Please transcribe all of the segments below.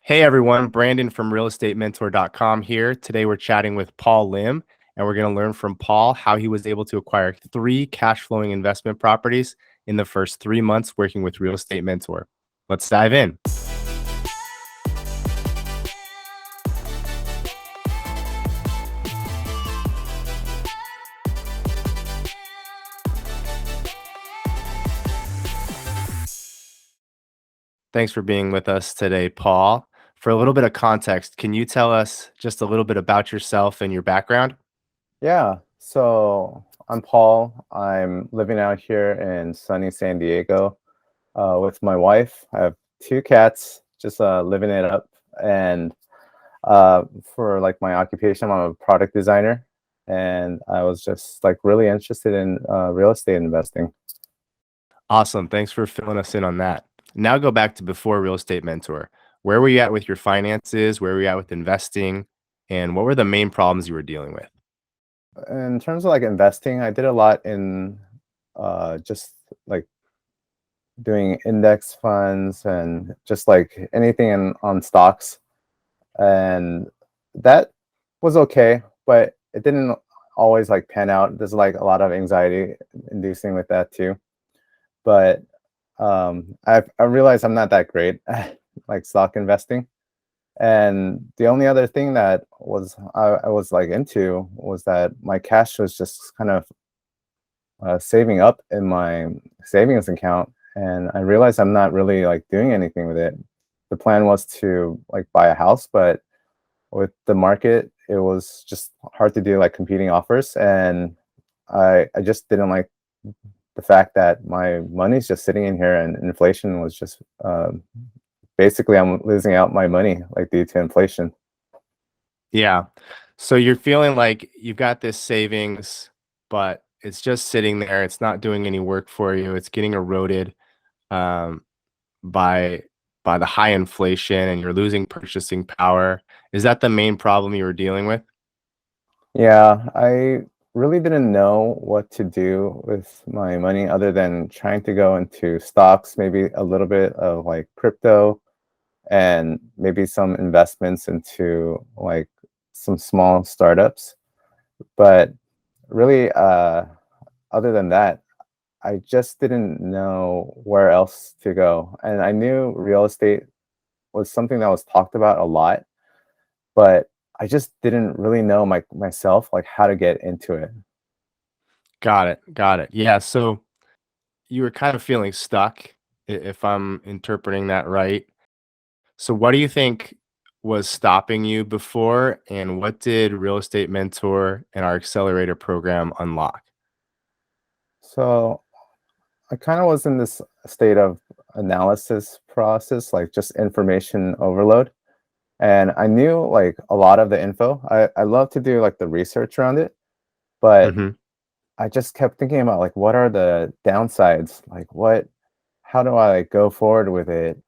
Hey everyone, Brandon from realestatementor.com here. Today we're chatting with Paul Lim, and we're going to learn from Paul how he was able to acquire three cash flowing investment properties in the first 3 months working with Real Estate Mentor. Let's dive in. Thanks for being with us today, Paul. For a little bit of context, can you tell us just a little bit about yourself and your background? Yeah, so I'm Paul. I'm living out here in sunny San Diego with my wife. I have two cats, just living it up. And for like my occupation, I'm a product designer, and I was just like really interested in real estate investing. Awesome. Thanks for filling us in on that. Now go back to before Real Estate Mentor. Where were you at with your finances? Where were you at with investing? And what were the main problems you were dealing with? In terms of like investing, I did a lot in just like doing index funds and just like anything on stocks. And that was okay, but it didn't always like pan out. There's like a lot of anxiety inducing with that too. But I realized I'm not that great at like stock investing. And the only other thing that I was like into was that my cash was just kind of saving up in my savings account, and I realized I'm not really like doing anything with it. The plan was to like buy a house, but with the market, it was just hard to do like competing offers, and I just didn't like the fact that my money's just sitting in here, and inflation was just basically I'm losing out my money like due to inflation. Yeah. So you're feeling like you've got this savings, but it's just sitting there. It's not doing any work for you. It's getting eroded um, by by the high inflation, and you're losing purchasing power. Is that the main problem you were dealing with? Yeah, I really didn't know what to do with my money other than trying to go into stocks, maybe a little bit of like crypto, and maybe some investments into like some small startups. But really, other than that, I just didn't know where else to go. And I knew real estate was something that was talked about a lot, but I just didn't really know myself like how to get into it. Got it. Got it. Yeah. So you were kind of feeling stuck, if I'm interpreting that right. So what do you think was stopping you before, and what did Real Estate Mentor and our accelerator program unlock? So I kind of was in this state of analysis process, like just information overload. And I knew like a lot of the info. I love to do like the research around it, but Hmm. I just kept thinking about like what are the downsides? Like how do I like go forward with it?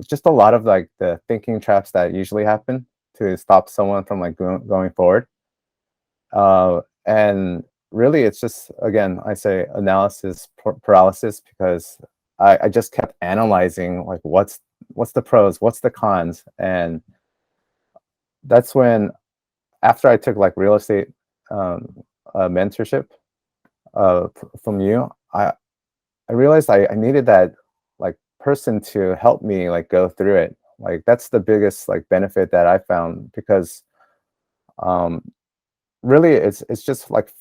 Just a lot of like the thinking traps that usually happen to stop someone from like going forward. And really, it's just again, I say analysis paralysis because I just kept analyzing like what's the pros, what's the cons, and that's when after I took like real estate mentorship from you, I realized I needed that like person to help me like go through it. Like that's the biggest like benefit that I found because um, really it's just like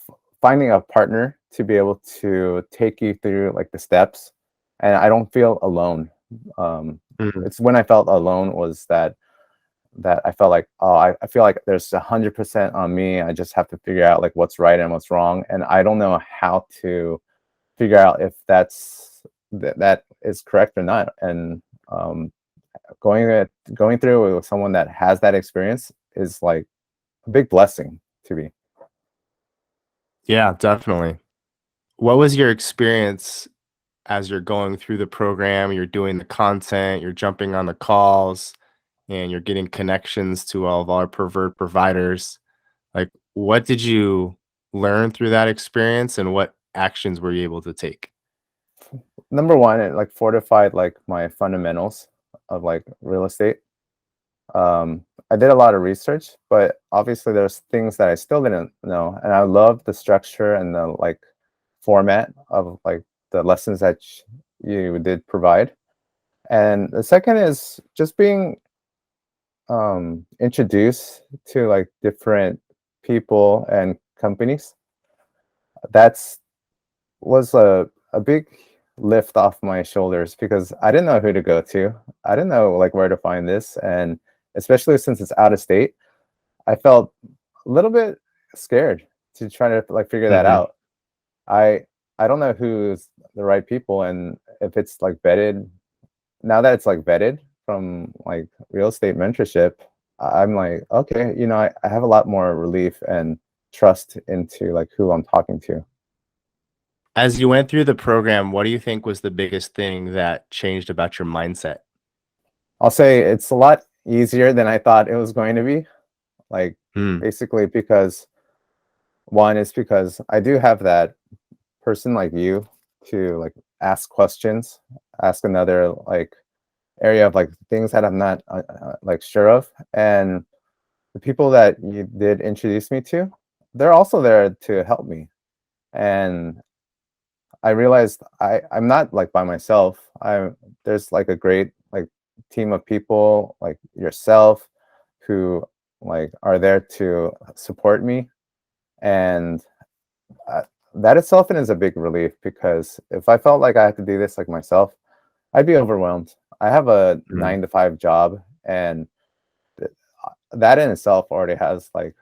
finding a partner to be able to take you through like the steps, and I don't feel alone. Um, Hmm. it's when I felt alone was that I felt like, oh, I feel like there's 100% on me. I just have to figure out like what's right and what's wrong, and I don't know how to figure out if that is correct or not. And um, going through it with someone that has that experience is like a big blessing to me. Yeah, definitely. What was your experience as you're going through the program? You're doing the content, you're jumping on the calls, and you're getting connections to all of our preferred providers. Like, what did you learn through that experience, and what actions were you able to take? Number one, it like fortified like my fundamentals of like real estate. I did a lot of research, but obviously there's things that I still didn't know, and I love the structure and the like format of like the lessons that you did provide. And the second is just being introduced to like different people and companies. That's was a big lift off my shoulders because I didn't know who to go to. I didn't know like where to find this, and especially since it's out of state, I felt a little bit scared to try to like figure that Hmm. out. I I don't know who's the right people and if it's like vetted. Now that it's like vetted from like real estate mentorship, I'm like, okay, I have a lot more relief and trust into like who I'm talking to. As you went through the program, what do you think was the biggest thing that changed about your mindset? I'll say it's a lot easier than I thought it was going to be. Like Hmm. basically because one is because I do have that person like you to like ask questions, ask another like area of like things that I'm not like sure of, and the people that you did introduce me to, they're also there to help me. And I realized I'm not like by myself. There's like a great like team of people like yourself who like are there to support me, and uh, that itself is a big relief because if I felt like I had to do this like myself, I'd be overwhelmed. I have a Hmm. 9 to 5 job, and that in itself already has like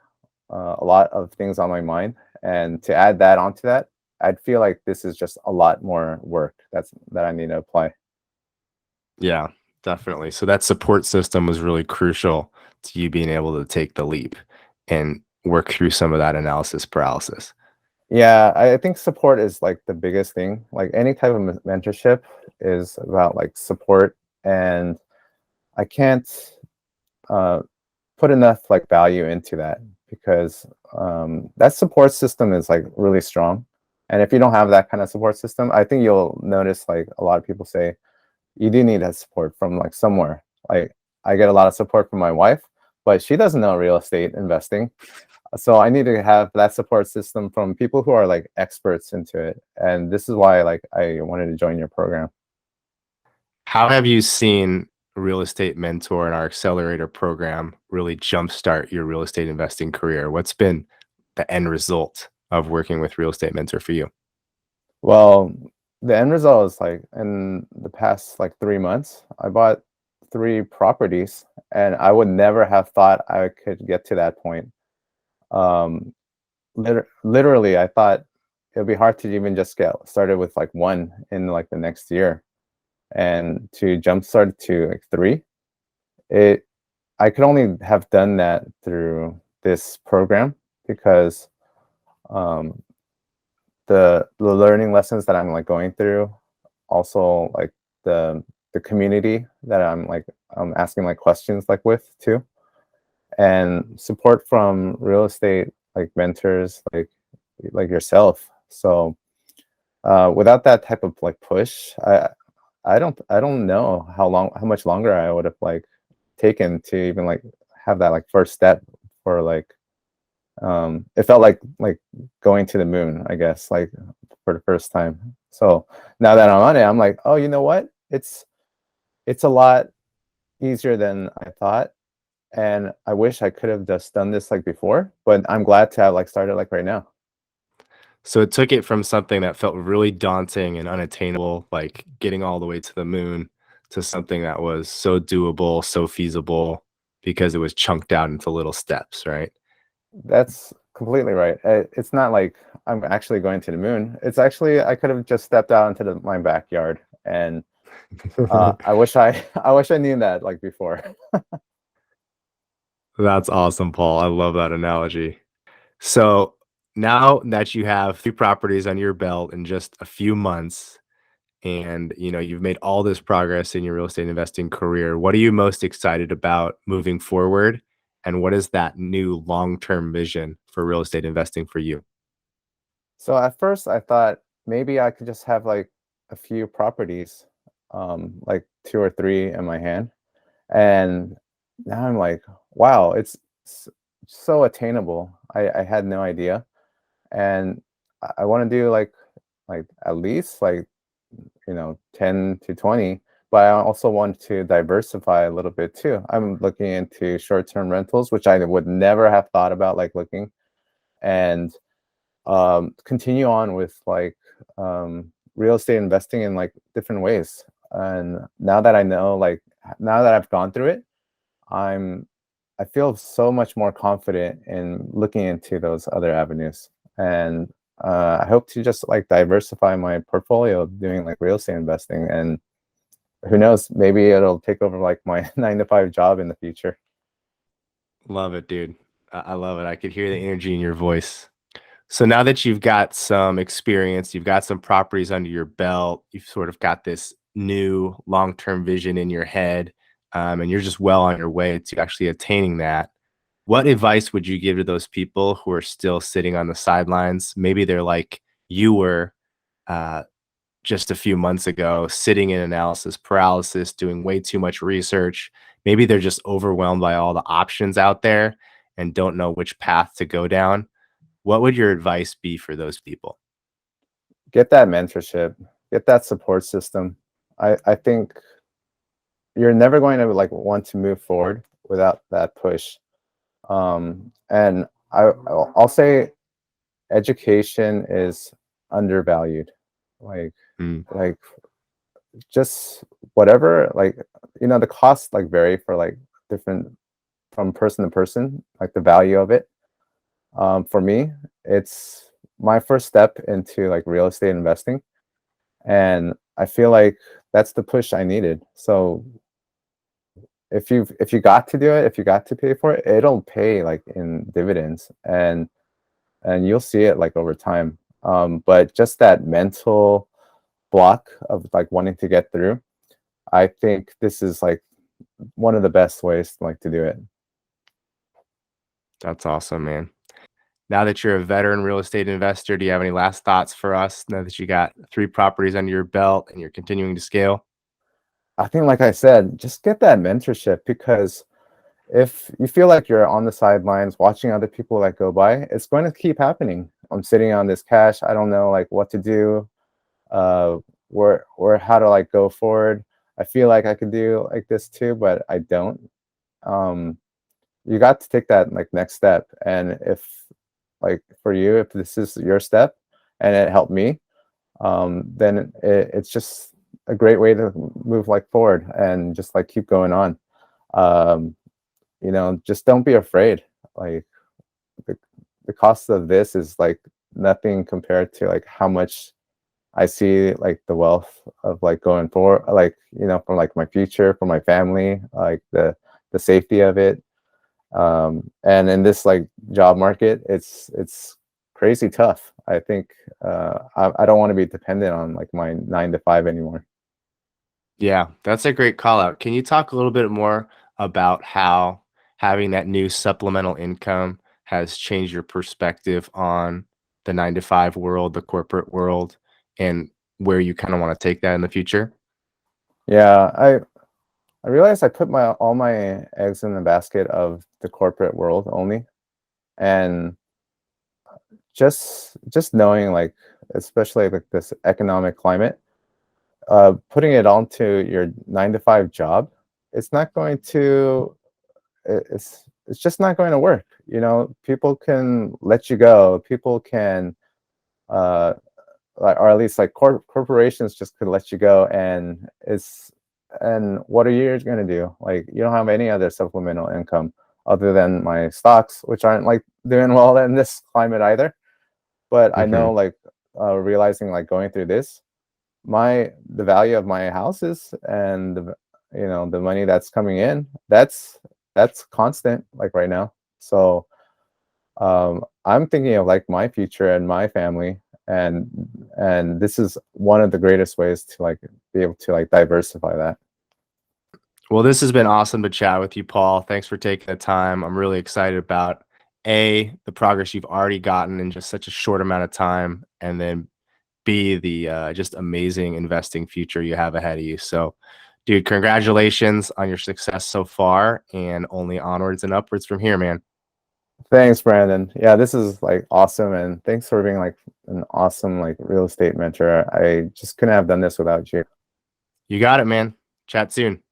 a lot of things on my mind. And to add that onto that, I'd feel like this is just a lot more work that I need to apply. Yeah, definitely. So that support system was really crucial to you being able to take the leap and work through some of that analysis paralysis. Yeah, I think support is like the biggest thing. Like any type of mentorship is about like support, and I can't uh, put enough like value into that because that support system is like really strong. And if you don't have that kind of support system, I think you'll notice like a lot of people say you do need that support from like somewhere. Like I get a lot of support from my wife, but she doesn't know real estate investing. So I need to have that support system from people who are like experts into it. And this is why like I wanted to join your program. How have you seen Real Estate Mentor and our accelerator program really jumpstart your real estate investing career? What's been the end result of working with Real Estate Mentor for you? Well, the end result is like in the past like 3 months, I bought 3 properties, and I would never have thought I could get to that point. Um, literally, I thought it would be hard to even just get started with like one in like the next year, and to jumpstart to like three, it I could only have done that through this program because um, the learning lessons that I'm like going through, also like the the community that I'm asking like questions like with too, and support from real estate like mentors like yourself. So without that type of like push, I don't know how much longer I would have like taken to even like have that like first step for like it felt like going to the moon, I guess, like for the first time. So now that I'm on it, I'm like, oh, you know what? It's a lot easier than I thought. And I wish I could have just done this like before, but I'm glad to have like started like right now. So it took it from something that felt really daunting and unattainable, like getting all the way to the moon, to something that was so doable, so feasible because it was chunked out into little steps, right? That's completely right. It's not like I'm actually going to the moon. It's actually I could have just stepped out into my backyard, and I wish I I wish I knew that like before. That's awesome, Paul. I love that analogy. So now that you have 3 properties on your belt in just a few months and, you've made all this progress in your real estate investing career, what are you most excited about moving forward? And what is that new long-term vision for real estate investing for you? So at first I thought maybe I could just have like a few properties, like 2 or 3 in my hand, and now I'm like, wow, it's so attainable. I had no idea, and I want to do like at least like 10 to 20, but I also want to diversify a little bit too. I'm looking into short-term rentals, which I would never have thought about like looking, and continue on with like real estate investing in like different ways. And now that I know, like now that I've gone through it, I'm I feel so much more confident in looking into those other avenues. And I hope to just like diversify my portfolio doing like real estate investing. And who knows, maybe it'll take over like my 9 to 5 job in the future. Love it, dude. I love it. I could hear the energy in your voice. So now that you've got some experience, you've got some properties under your belt, you've sort of got this new long-term vision in your head, and you're just well on your way to actually attaining that. What advice would you give to those people who are still sitting on the sidelines? Maybe they're like you were uh, just a few months ago, sitting in analysis paralysis, doing way too much research. Maybe they're just overwhelmed by all the options out there and don't know which path to go down. What would your advice be for those people? Get that mentorship, get that support system. I think you're never going to like want to move forward without that push. And I'll say education is undervalued. Like Mm, like just whatever, like the costs like vary for like different from person to person, like the value of it. For me, it's my first step into like real estate investing, and I feel like that's the push I needed. So if you got to do it, if you got to pay for it, it'll pay like in dividends, and you'll see it like over time. But just that mental block of like wanting to get through, I think this is like one of the best ways like to do it. that's awesome, man. Now that you're a veteran real estate investor, do you have any last thoughts for us now that you got 3 properties under your belt and you're continuing to scale? I think, like I said, just get that mentorship, because if you feel like you're on the sidelines watching other people like go by, it's going to keep happening. I'm sitting on this cash. I don't know like what to do, uh, where how to like go forward. I feel like I could do like this too, but I don't. Um, you got to take that like next step. And if like for you, if this is your step and it helped me, then it's just a great way to move like forward and just like keep going on. Um, just don't be afraid. Like the, the cost of this is like nothing compared to like how much I see like the wealth of like going forward, like for like my future, for my family, like the safety of it. And in this like job market, it's crazy tough. I think I don't want to be dependent on like my 9 to 5 anymore. Yeah, that's a great call out. Can you talk a little bit more about how having that new supplemental income has changed your perspective on the 9 to 5 world, the corporate world, and where you kinda wanna take that in the future? Yeah, I realized I put my all my eggs in the basket of the corporate world only, and just knowing like, especially like this economic climate, putting it onto your 9 to 5 job, it's not going to it's just not going to work. People can let you go. People can uh like, or at least like corporations just could let you go, and what are you going to do? Like, you don't have any other supplemental income other than my stocks, which aren't like doing well in this climate either. But I know Mhm. like realizing like going through this, the value of my houses and the money that's coming in, that's constant like right now. So I'm thinking of like my future and my family, and this is one of the greatest ways to like be able to like diversify that. Well, this has been awesome to chat with you, Paul. Thanks for taking the time. I'm really excited about A, the progress you've already gotten in just such a short amount of time, and then B, the just amazing investing future you have ahead of you. So Dude, congratulations on your success so far, and only onwards and upwards from here, man. Thanks, Brandon. Yeah, this is like awesome, and thanks for being like an awesome like real estate mentor. I just couldn't have done this without you. You got it, man. Chat soon.